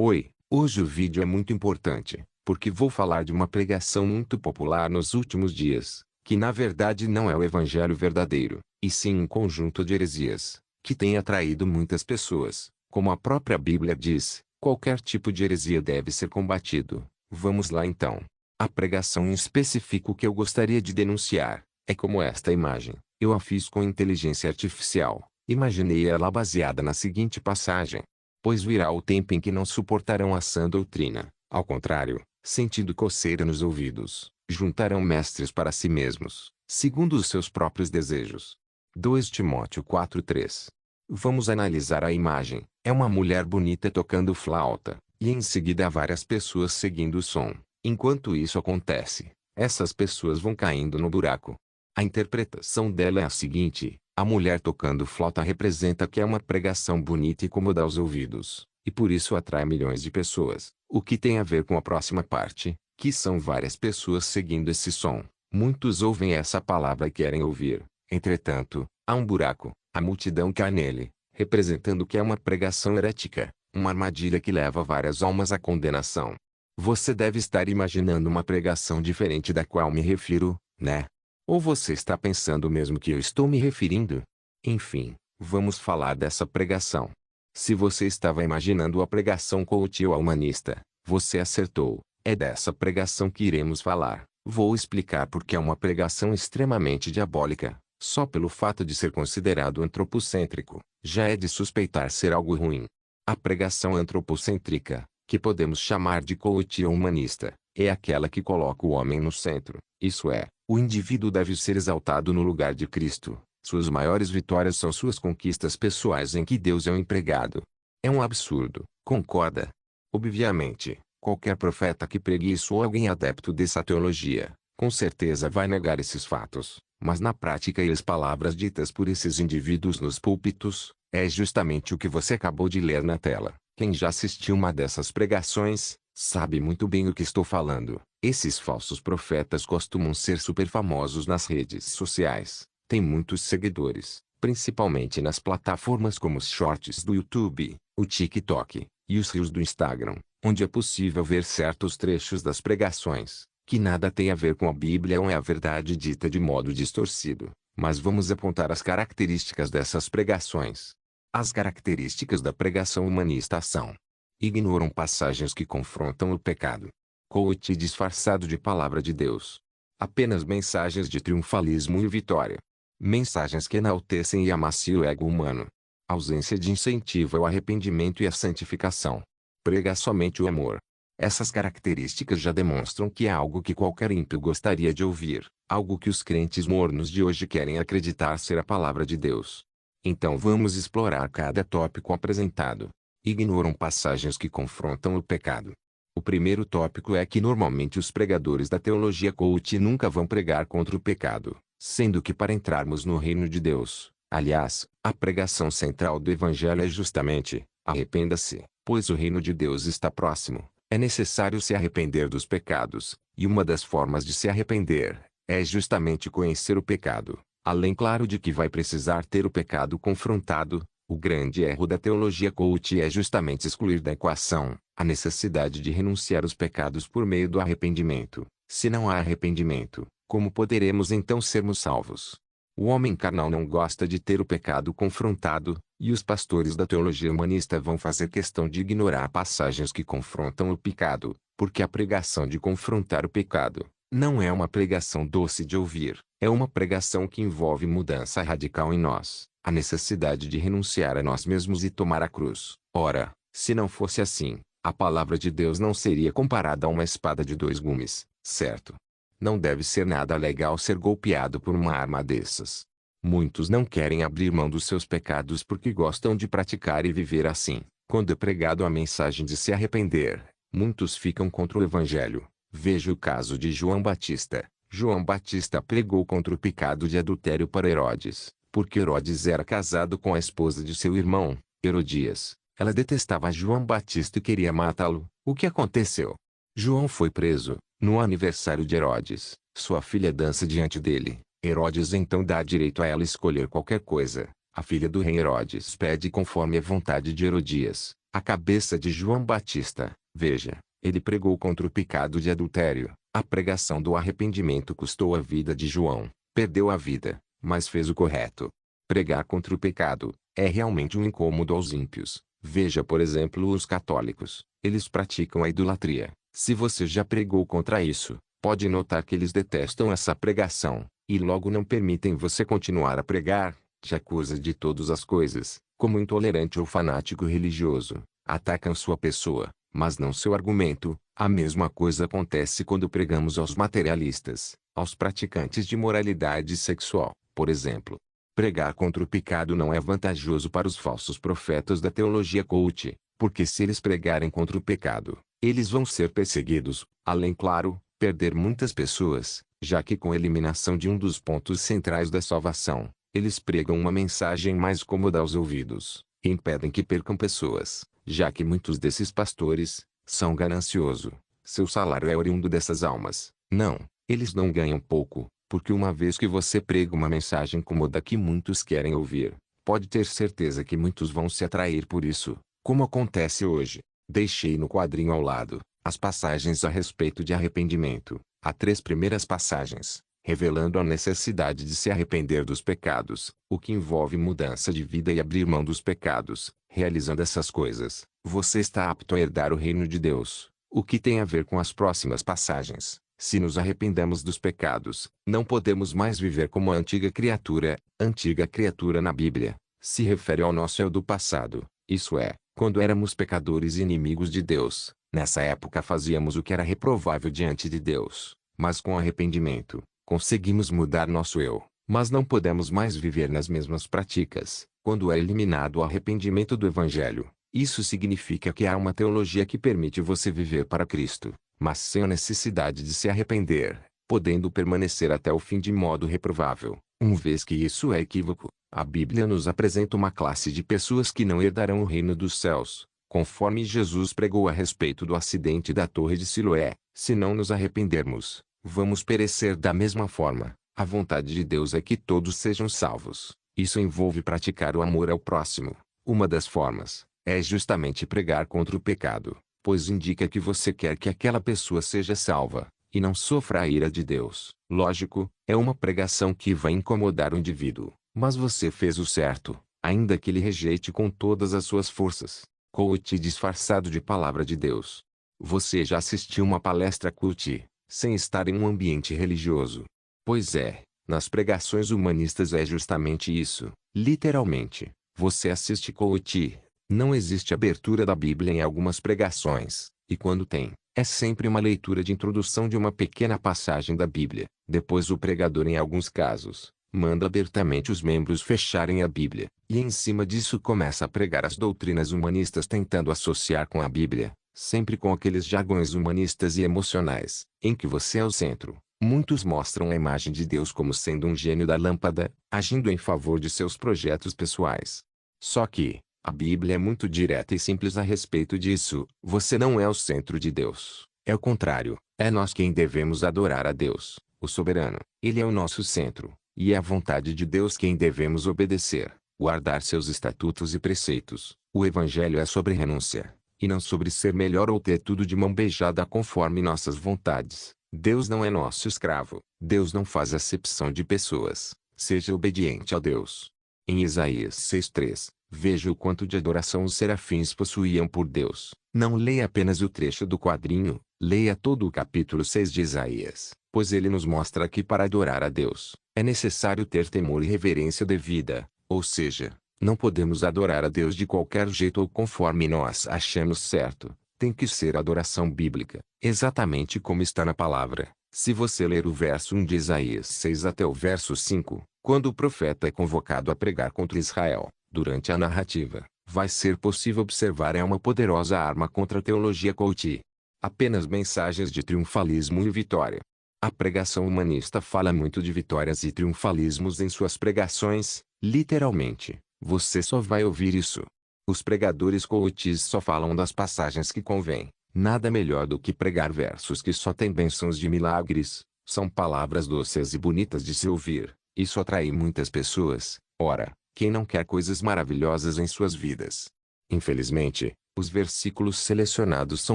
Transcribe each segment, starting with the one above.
Oi, hoje o vídeo é muito importante, porque vou falar de uma pregação muito popular nos últimos dias, que na verdade não é o evangelho verdadeiro, e sim um conjunto de heresias, que tem atraído muitas pessoas. Como a própria Bíblia diz, qualquer tipo de heresia deve ser combatido. Vamos lá então. A pregação em específico que eu gostaria de denunciar, é como esta imagem. Eu a fiz com inteligência artificial. Imaginei ela baseada na seguinte passagem: pois virá o tempo em que não suportarão a sã doutrina. Ao contrário, sentindo coceira nos ouvidos, juntarão mestres para si mesmos, segundo os seus próprios desejos. 2 Timóteo 4:3. Vamos analisar a imagem. É uma mulher bonita tocando flauta, e em seguida há várias pessoas seguindo o som. Enquanto isso acontece, essas pessoas vão caindo no buraco. A interpretação dela é a seguinte: a mulher tocando flauta representa que é uma pregação bonita e cômoda aos ouvidos, e por isso atrai milhões de pessoas. O que tem a ver com a próxima parte, que são várias pessoas seguindo esse som. Muitos ouvem essa palavra e querem ouvir. Entretanto, há um buraco, a multidão cai nele, representando que é uma pregação herética, uma armadilha que leva várias almas à condenação. Você deve estar imaginando uma pregação diferente da qual me refiro, né? Ou você está pensando o mesmo que eu estou me referindo? Enfim, vamos falar dessa pregação. Se você estava imaginando a pregação coach ou a humanista, você acertou. É dessa pregação que iremos falar. Vou explicar porque é uma pregação extremamente diabólica. Só pelo fato de ser considerado antropocêntrico, já é de suspeitar ser algo ruim. A pregação antropocêntrica, que podemos chamar de coach ou humanista, é aquela que coloca o homem no centro. Isso é, o indivíduo deve ser exaltado no lugar de Cristo. Suas maiores vitórias são suas conquistas pessoais em que Deus é o empregado. É um absurdo, concorda? Obviamente, qualquer profeta que pregue isso ou alguém adepto dessa teologia, com certeza vai negar esses fatos. Mas na prática e as palavras ditas por esses indivíduos nos púlpitos, é justamente o que você acabou de ler na tela. Quem já assistiu uma dessas pregações, sabe muito bem o que estou falando. Esses falsos profetas costumam ser super famosos nas redes sociais. Têm muitos seguidores, principalmente nas plataformas como os Shorts do YouTube, o TikTok, e os Reels do Instagram, onde é possível ver certos trechos das pregações, que nada tem a ver com a Bíblia ou é a verdade dita de modo distorcido. Mas vamos apontar as características dessas pregações. As características da pregação humanista são: ignoram passagens que confrontam o pecado. Coach disfarçado de palavra de Deus. Apenas mensagens de triunfalismo e vitória. Mensagens que enaltecem e amaciam o ego humano. Ausência de incentivo ao arrependimento e à santificação. Prega somente o amor. Essas características já demonstram que é algo que qualquer ímpio gostaria de ouvir, algo que os crentes mornos de hoje querem acreditar ser a palavra de Deus. Então vamos explorar cada tópico apresentado. Ignoram passagens que confrontam o pecado. O primeiro tópico é que normalmente os pregadores da teologia coach nunca vão pregar contra o pecado, sendo que para entrarmos no reino de Deus, aliás, a pregação central do evangelho é justamente: arrependa-se, pois o reino de Deus está próximo. É necessário se arrepender dos pecados, e uma das formas de se arrepender é justamente conhecer o pecado. Além, claro, de que vai precisar ter o pecado confrontado. O grande erro da teologia coach é justamente excluir da equação a necessidade de renunciar aos pecados por meio do arrependimento. Se não há arrependimento, como poderemos então sermos salvos? O homem carnal não gosta de ter o pecado confrontado, e os pastores da teologia humanista vão fazer questão de ignorar passagens que confrontam o pecado, porque a pregação de confrontar o pecado não é uma pregação doce de ouvir, é uma pregação que envolve mudança radical em nós, a necessidade de renunciar a nós mesmos e tomar a cruz. Ora, se não fosse assim, a palavra de Deus não seria comparada a uma espada de dois gumes, certo? Não deve ser nada legal ser golpeado por uma arma dessas. Muitos não querem abrir mão dos seus pecados porque gostam de praticar e viver assim. Quando é pregado a mensagem de se arrepender, muitos ficam contra o evangelho. Veja o caso de João Batista. João Batista pregou contra o pecado de adultério para Herodes, porque Herodes era casado com a esposa de seu irmão, Herodias. Ela detestava João Batista e queria matá-lo. O que aconteceu? João foi preso. No aniversário de Herodes, sua filha dança diante dele. Herodes então dá direito a ela escolher qualquer coisa. A filha do rei Herodes pede conforme a vontade de Herodias. A cabeça de João Batista, veja, ele pregou contra o pecado de adultério. A pregação do arrependimento custou a vida de João. Perdeu a vida, mas fez o correto. Pregar contra o pecado é realmente um incômodo aos ímpios. Veja, por exemplo, os católicos. Eles praticam a idolatria. Se você já pregou contra isso, pode notar que eles detestam essa pregação, e logo não permitem você continuar a pregar, te acusa de todas as coisas, como intolerante ou fanático religioso. Atacam sua pessoa, mas não seu argumento. A mesma coisa acontece quando pregamos aos materialistas, aos praticantes de moralidade sexual, por exemplo. Pregar contra o pecado não é vantajoso para os falsos profetas da teologia coach, porque se eles pregarem contra o pecado, eles vão ser perseguidos, além, claro, perder muitas pessoas, já que com a eliminação de um dos pontos centrais da salvação, eles pregam uma mensagem mais cômoda aos ouvidos, e impedem que percam pessoas, já que muitos desses pastores são gananciosos. Seu salário é oriundo dessas almas. Não, eles não ganham pouco, porque uma vez que você prega uma mensagem cômoda que muitos querem ouvir, pode ter certeza que muitos vão se atrair por isso, como acontece hoje. Deixei no quadrinho ao lado as passagens a respeito de arrependimento. Há 3 primeiras passagens, revelando a necessidade de se arrepender dos pecados, o que envolve mudança de vida e abrir mão dos pecados. Realizando essas coisas, você está apto a herdar o reino de Deus. O que tem a ver com as próximas passagens? Se nos arrependemos dos pecados, não podemos mais viver como a antiga criatura. Antiga criatura na Bíblia se refere ao nosso eu do passado, isso é, quando éramos pecadores e inimigos de Deus. Nessa época fazíamos o que era reprovável diante de Deus, mas com arrependimento, conseguimos mudar nosso eu. Mas não podemos mais viver nas mesmas práticas, quando é eliminado o arrependimento do Evangelho. Isso significa que há uma teologia que permite você viver para Cristo, mas sem a necessidade de se arrepender, podendo permanecer até o fim de modo reprovável. Uma vez que isso é equívoco, a Bíblia nos apresenta uma classe de pessoas que não herdarão o reino dos céus, conforme Jesus pregou a respeito do acidente da Torre de Siloé. Se não nos arrependermos, vamos perecer da mesma forma. A vontade de Deus é que todos sejam salvos. Isso envolve praticar o amor ao próximo. Uma das formas é justamente pregar contra o pecado, pois indica que você quer que aquela pessoa seja salva, e não sofra a ira de Deus. Lógico, é uma pregação que vai incomodar o indivíduo, mas você fez o certo, ainda que ele rejeite com todas as suas forças. Coach disfarçado de palavra de Deus. Você já assistiu uma palestra coach, sem estar em um ambiente religioso? Pois é, nas pregações humanistas é justamente isso. Literalmente, você assiste coach. Não existe abertura da Bíblia em algumas pregações, e quando tem, é sempre uma leitura de introdução de uma pequena passagem da Bíblia. Depois o pregador, em alguns casos, manda abertamente os membros fecharem a Bíblia, e em cima disso começa a pregar as doutrinas humanistas tentando associar com a Bíblia, sempre com aqueles jargões humanistas e emocionais, em que você é o centro. Muitos mostram a imagem de Deus como sendo um gênio da lâmpada, agindo em favor de seus projetos pessoais. Só que, a Bíblia é muito direta e simples a respeito disso. Você não é o centro de Deus. É o contrário. É nós quem devemos adorar a Deus, o soberano. Ele é o nosso centro, e é a vontade de Deus quem devemos obedecer, guardar seus estatutos e preceitos. O Evangelho é sobre renúncia, e não sobre ser melhor ou ter tudo de mão beijada conforme nossas vontades. Deus não é nosso escravo. Deus não faz acepção de pessoas. Seja obediente a Deus. Em Isaías 6:3, veja o quanto de adoração os serafins possuíam por Deus. Não leia apenas o trecho do quadrinho, leia todo o capítulo 6 de Isaías, pois ele nos mostra que para adorar a Deus, é necessário ter temor e reverência devida, ou seja, não podemos adorar a Deus de qualquer jeito ou conforme nós achamos certo. Tem que ser adoração bíblica, exatamente como está na palavra. Se você ler o verso 1 de Isaías 6 até o verso 5, quando o profeta é convocado a pregar contra Israel, durante a narrativa, vai ser possível observar uma poderosa arma contra a teologia coach. Apenas mensagens de triunfalismo e vitória. A pregação humanista fala muito de vitórias e triunfalismos em suas pregações. Literalmente, você só vai ouvir isso. Os pregadores coaches só falam das passagens que convém. Nada melhor do que pregar versos que só têm bênçãos de milagres. São palavras doces e bonitas de se ouvir. Isso atrai muitas pessoas. Ora, quem não quer coisas maravilhosas em suas vidas? Infelizmente, Os versículos selecionados são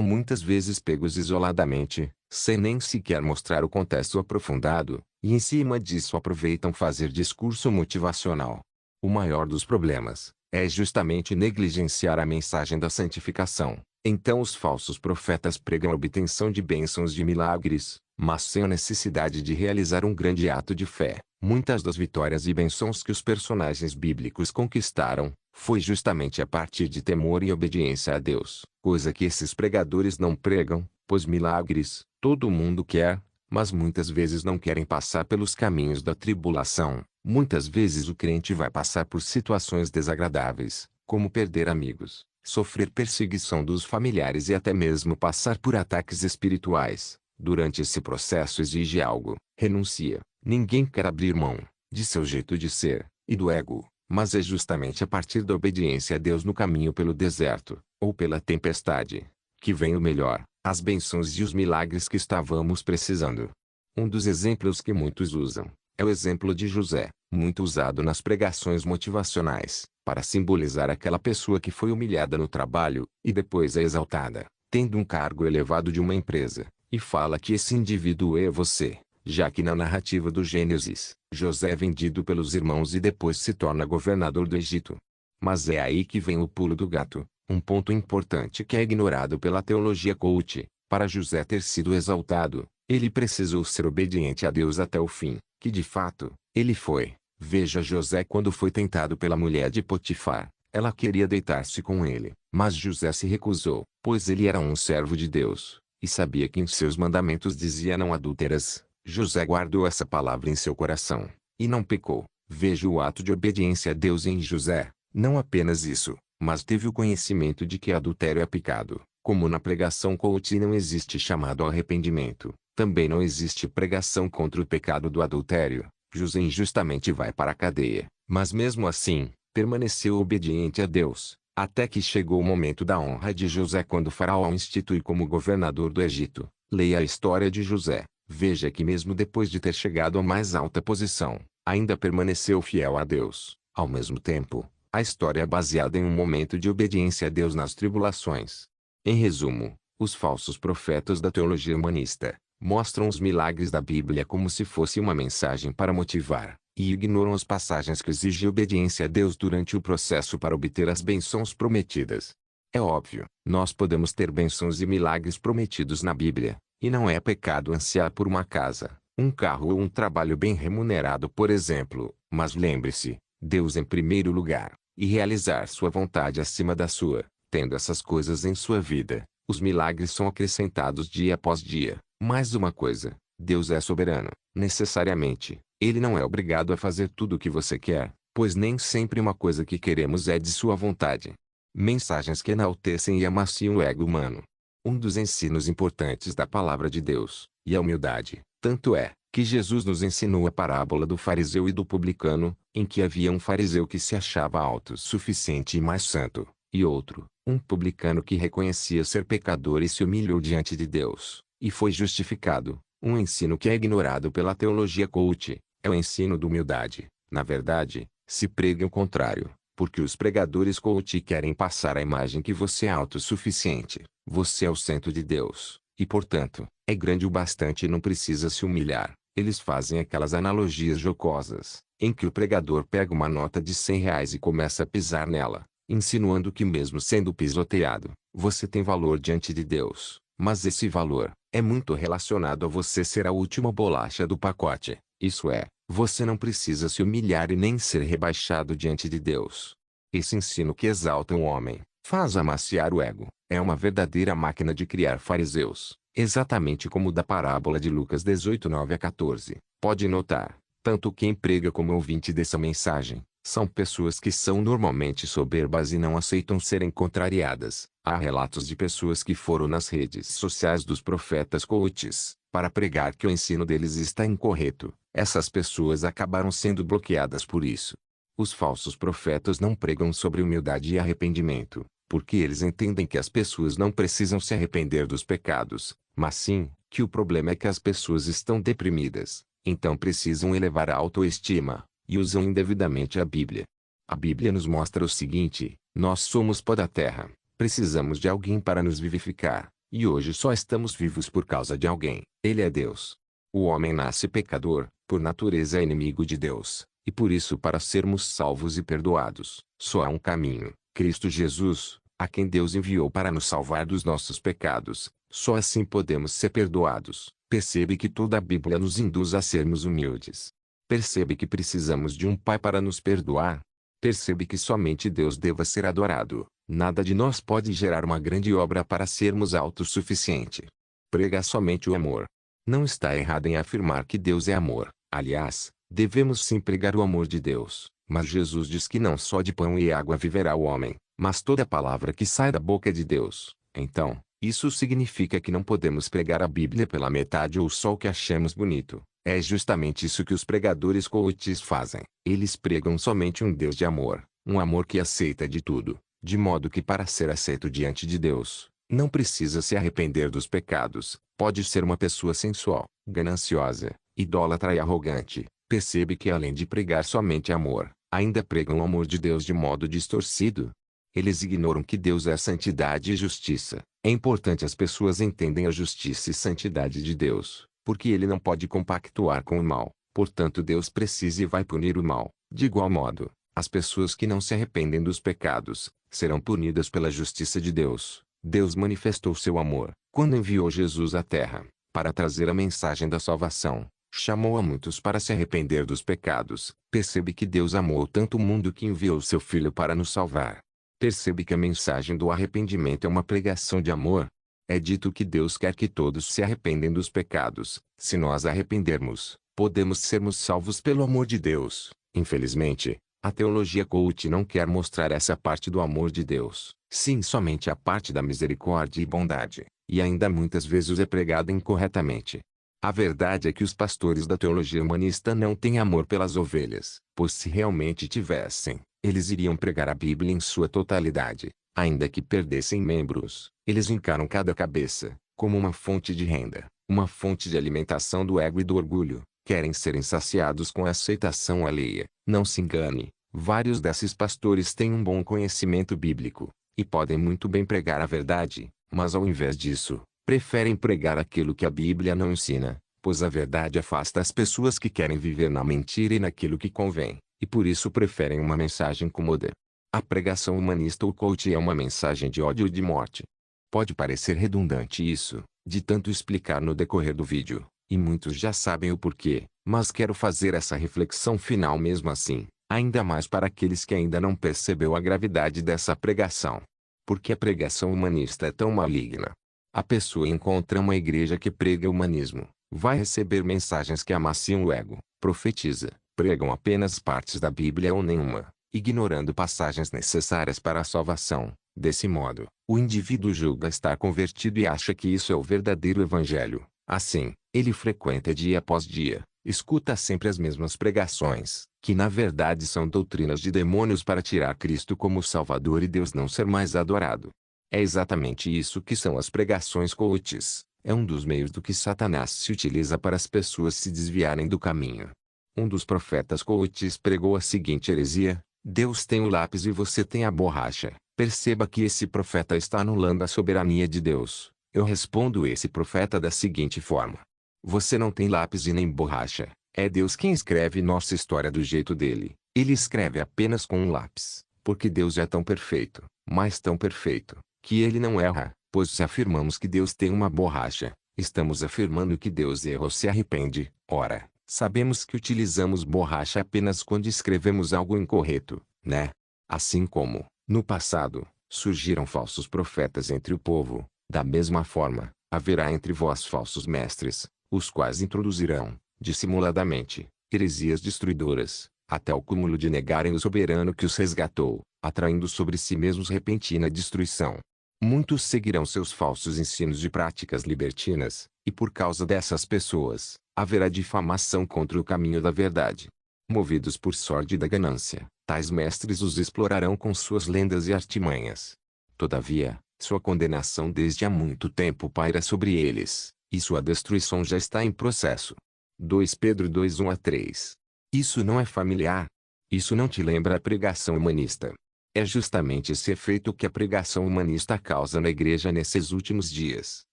muitas vezes pegos isoladamente, sem nem sequer mostrar o contexto aprofundado, e em cima disso aproveitam fazer discurso motivacional. O maior dos problemas é justamente negligenciar a mensagem da santificação. Então os falsos profetas pregam a obtenção de bênçãos de milagres, mas sem a necessidade de realizar um grande ato de fé. Muitas das vitórias e bênçãos que os personagens bíblicos conquistaram, foi justamente a partir de temor e obediência a Deus, coisa que esses pregadores não pregam, pois milagres, todo mundo quer, mas muitas vezes não querem passar pelos caminhos da tribulação. Muitas vezes o crente vai passar por situações desagradáveis, como perder amigos, sofrer perseguição dos familiares e até mesmo passar por ataques espirituais. Durante esse processo exige algo, renuncia. Ninguém quer abrir mão de seu jeito de ser e do ego, mas é justamente a partir da obediência a Deus no caminho pelo deserto, ou pela tempestade, que vem o melhor, as bênçãos e os milagres que estávamos precisando. Um dos exemplos que muitos usam é o exemplo de José, muito usado nas pregações motivacionais, para simbolizar aquela pessoa que foi humilhada no trabalho e depois é exaltada, tendo um cargo elevado de uma empresa, e fala que esse indivíduo é você. Já que na narrativa do Gênesis, José é vendido pelos irmãos e depois se torna governador do Egito. Mas é aí que vem o pulo do gato, um ponto importante que é ignorado pela teologia coach. Para José ter sido exaltado, ele precisou ser obediente a Deus até o fim, que de fato, ele foi. Veja José quando foi tentado pela mulher de Potifar. Ela queria deitar-se com ele, mas José se recusou, pois ele era um servo de Deus, e sabia que em seus mandamentos dizia não adúlteras. José guardou essa palavra em seu coração, e não pecou. Veja o ato de obediência a Deus em José. Não apenas isso, mas teve o conhecimento de que adultério é pecado. Como na pregação coach não existe chamado ao arrependimento, também não existe pregação contra o pecado do adultério. José injustamente vai para a cadeia, mas mesmo assim, permaneceu obediente a Deus, até que chegou o momento da honra de José quando Faraó o institui como governador do Egito. Leia a história de José. Veja que mesmo depois de ter chegado à mais alta posição, ainda permaneceu fiel a Deus. Ao mesmo tempo, a história é baseada em um momento de obediência a Deus nas tribulações. Em resumo, os falsos profetas da teologia humanista mostram os milagres da Bíblia como se fosse uma mensagem para motivar, e ignoram as passagens que exigem obediência a Deus durante o processo para obter as bênçãos prometidas. É óbvio, nós podemos ter bênçãos e milagres prometidos na Bíblia. E não é pecado ansiar por uma casa, um carro ou um trabalho bem remunerado, por exemplo, mas lembre-se, Deus em primeiro lugar, e realizar sua vontade acima da sua. Tendo essas coisas em sua vida, os milagres são acrescentados dia após dia. Mais uma coisa, Deus é soberano, necessariamente, Ele não é obrigado a fazer tudo o que você quer, pois nem sempre uma coisa que queremos é de sua vontade. Mensagens que enaltecem e amaciam o ego humano. Um dos ensinos importantes da palavra de Deus, e a humildade, tanto é, que Jesus nos ensinou a parábola do fariseu e do publicano, em que havia um fariseu que se achava autossuficiente e mais santo, e outro, um publicano que reconhecia ser pecador e se humilhou diante de Deus, e foi justificado. Um ensino que é ignorado pela teologia coach, é o ensino da humildade. Na verdade, se prega o contrário, porque os pregadores coach querem passar a imagem que você é autossuficiente. Você é o centro de Deus, e portanto, é grande o bastante e não precisa se humilhar. Eles fazem aquelas analogias jocosas, em que o pregador pega uma nota de R$ 100 e começa a pisar nela, insinuando que mesmo sendo pisoteado, você tem valor diante de Deus. Mas esse valor é muito relacionado a você ser a última bolacha do pacote. Isso é, você não precisa se humilhar e nem ser rebaixado diante de Deus. Esse ensino que exalta o homem, faz amaciar o ego, é uma verdadeira máquina de criar fariseus, exatamente como o da parábola de Lucas 18, 9 a 14. Pode notar, tanto quem prega como o ouvinte dessa mensagem, são pessoas que são normalmente soberbas e não aceitam serem contrariadas. Há relatos de pessoas que foram nas redes sociais dos profetas coaches, para pregar que o ensino deles está incorreto. Essas pessoas acabaram sendo bloqueadas por isso. Os falsos profetas não pregam sobre humildade e arrependimento, porque eles entendem que as pessoas não precisam se arrepender dos pecados, mas sim, que o problema é que as pessoas estão deprimidas, então precisam elevar a autoestima, e usam indevidamente a Bíblia. A Bíblia nos mostra o seguinte: nós somos pó da terra, Precisamos de alguém para nos vivificar, e hoje só estamos vivos por causa de alguém. Ele é Deus. O homem nasce pecador, por natureza é inimigo de Deus, e por isso para sermos salvos e perdoados, só há um caminho, Cristo Jesus, a quem Deus enviou para nos salvar dos nossos pecados. Só assim podemos ser perdoados. Percebe que toda a Bíblia nos induz a sermos humildes. Percebe que precisamos de um Pai para nos perdoar. Percebe que somente Deus deva ser adorado. Nada de nós pode gerar uma grande obra para sermos autossuficiente. Prega somente o amor. Não está errado em afirmar que Deus é amor. Aliás, devemos sim pregar o amor de Deus. Mas Jesus diz que não só de pão e água viverá o homem, mas toda palavra que sai da boca de Deus. Então, isso significa que não podemos pregar a Bíblia pela metade ou só o que achamos bonito. É justamente isso que os pregadores coaches fazem. Eles pregam somente um Deus de amor, um amor que aceita de tudo, de modo que para ser aceito diante de Deus, não precisa se arrepender dos pecados. Pode ser uma pessoa sensual, gananciosa, idólatra e arrogante. Percebe que além de pregar somente amor, ainda pregam o amor de Deus de modo distorcido. Eles ignoram que Deus é santidade e justiça. É importante as pessoas entendam a justiça e santidade de Deus, porque ele não pode compactuar com o mal. Portanto, Deus precisa e vai punir o mal. De igual modo, as pessoas que não se arrependem dos pecados, serão punidas pela justiça de Deus. Deus manifestou seu amor, quando enviou Jesus à terra, para trazer a mensagem da salvação. Chamou a muitos para se arrepender dos pecados. Percebe que Deus amou tanto o mundo que enviou seu Filho para nos salvar. Percebe que a mensagem do arrependimento é uma pregação de amor. É dito que Deus quer que todos se arrependem dos pecados. Se nós arrependermos, podemos sermos salvos pelo amor de Deus. Infelizmente, a teologia coach não quer mostrar essa parte do amor de Deus. Sim, somente a parte da misericórdia e bondade. E ainda muitas vezes é pregada incorretamente. A verdade é que os pastores da teologia humanista não têm amor pelas ovelhas, pois se realmente tivessem, eles iriam pregar a Bíblia em sua totalidade. Ainda que perdessem membros, eles encaram cada cabeça como uma fonte de renda, uma fonte de alimentação do ego e do orgulho. Querem serem saciados com a aceitação alheia. Não se engane, vários desses pastores têm um bom conhecimento bíblico, e podem muito bem pregar a verdade, mas ao invés disso, preferem pregar aquilo que a Bíblia não ensina, pois a verdade afasta as pessoas que querem viver na mentira e naquilo que convém, e por isso preferem uma mensagem cômoda. A pregação humanista ou coach é uma mensagem de ódio e de morte. Pode parecer redundante isso, de tanto explicar no decorrer do vídeo, e muitos já sabem o porquê, mas quero fazer essa reflexão final mesmo assim, ainda mais para aqueles que ainda não percebeu a gravidade dessa pregação. Por que a pregação humanista é tão maligna? A pessoa encontra uma igreja que prega humanismo, vai receber mensagens que amaciam o ego, profetiza, pregam apenas partes da Bíblia ou nenhuma, ignorando passagens necessárias para a salvação. Desse modo, o indivíduo julga estar convertido e acha que isso é o verdadeiro evangelho. Assim, ele frequenta dia após dia, escuta sempre as mesmas pregações, que na verdade são doutrinas de demônios para tirar Cristo como Salvador e Deus não ser mais adorado. É exatamente isso que são as pregações coaches. É um dos meios do que Satanás se utiliza para as pessoas se desviarem do caminho. Um dos profetas coaches pregou a seguinte heresia: Deus tem o lápis e você tem a borracha. Perceba que esse profeta está anulando a soberania de Deus. Eu respondo esse profeta da seguinte forma: você não tem lápis e nem borracha. É Deus quem escreve nossa história do jeito dele. Ele escreve apenas com um lápis, porque Deus é tão perfeito, mas tão perfeito, que ele não erra. Pois se afirmamos que Deus tem uma borracha, estamos afirmando que Deus erra ou se arrepende. Ora, sabemos que utilizamos borracha apenas quando escrevemos algo incorreto, né? Assim como, no passado, surgiram falsos profetas entre o povo, da mesma forma, haverá entre vós falsos mestres, os quais introduzirão, dissimuladamente, heresias destruidoras, até o cúmulo de negarem o soberano que os resgatou, atraindo sobre si mesmos repentina destruição. Muitos seguirão seus falsos ensinos de práticas libertinas, e por causa dessas pessoas, haverá difamação contra o caminho da verdade. Movidos por sórdida ganância, tais mestres os explorarão com suas lendas e artimanhas. Todavia, sua condenação desde há muito tempo paira sobre eles, e sua destruição já está em processo. 2 Pedro 2:1-3. Isso não é familiar? Isso não te lembra a pregação humanista? É justamente esse efeito que a pregação humanista causa na igreja nesses últimos dias.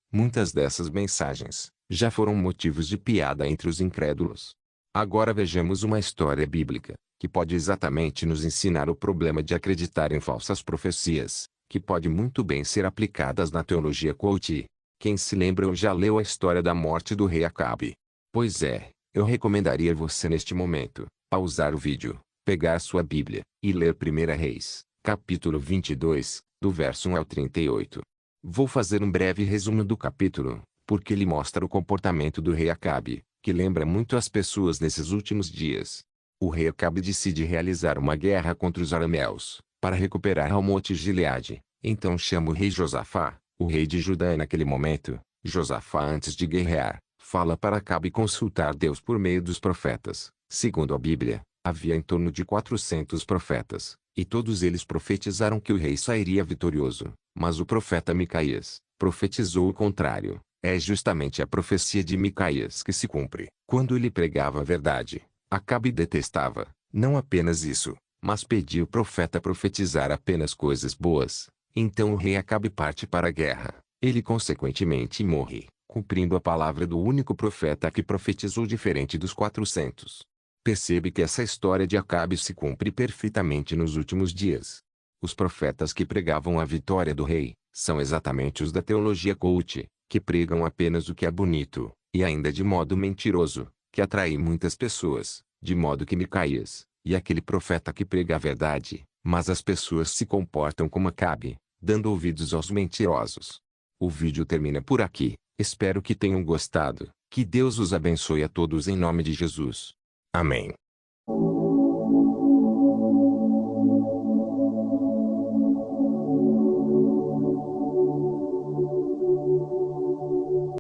Muitas dessas mensagens já foram motivos de piada entre os incrédulos. Agora vejamos uma história bíblica, que pode exatamente nos ensinar o problema de acreditar em falsas profecias, que pode muito bem ser aplicadas na teologia coach. Quem se lembra ou já leu a história da morte do rei Acabe? Pois é, eu recomendaria você neste momento, pausar o vídeo, pegar sua Bíblia, e ler 1 Reis, capítulo 22, do verso 1 ao 38. Vou fazer um breve resumo do capítulo, porque ele mostra o comportamento do rei Acabe, que lembra muito as pessoas nesses últimos dias. O rei Acabe decide realizar uma guerra contra os arameus, para recuperar Ramote Gileade. Então chama o rei Josafá, o rei de Judá, e naquele momento, Josafá, antes de guerrear, fala para Acabe consultar Deus por meio dos profetas. Segundo a Bíblia, havia em torno de 400 profetas, e todos eles profetizaram que o rei sairia vitorioso. Mas o profeta Micaías profetizou o contrário. É justamente a profecia de Micaías que se cumpre. Quando ele pregava a verdade, Acabe detestava, não apenas isso, mas pedia o profeta profetizar apenas coisas boas. Então o rei Acabe parte para a guerra. Ele consequentemente morre, cumprindo a palavra do único profeta que profetizou diferente dos 400. Percebe que essa história de Acabe se cumpre perfeitamente nos últimos dias. Os profetas que pregavam a vitória do rei, são exatamente os da teologia coach, que pregam apenas o que é bonito, e ainda de modo mentiroso, que atrai muitas pessoas, de modo que Micaías, e aquele profeta que prega a verdade, mas as pessoas se comportam como Acabe, dando ouvidos aos mentirosos. O vídeo termina por aqui, espero que tenham gostado, que Deus os abençoe a todos em nome de Jesus. Amém.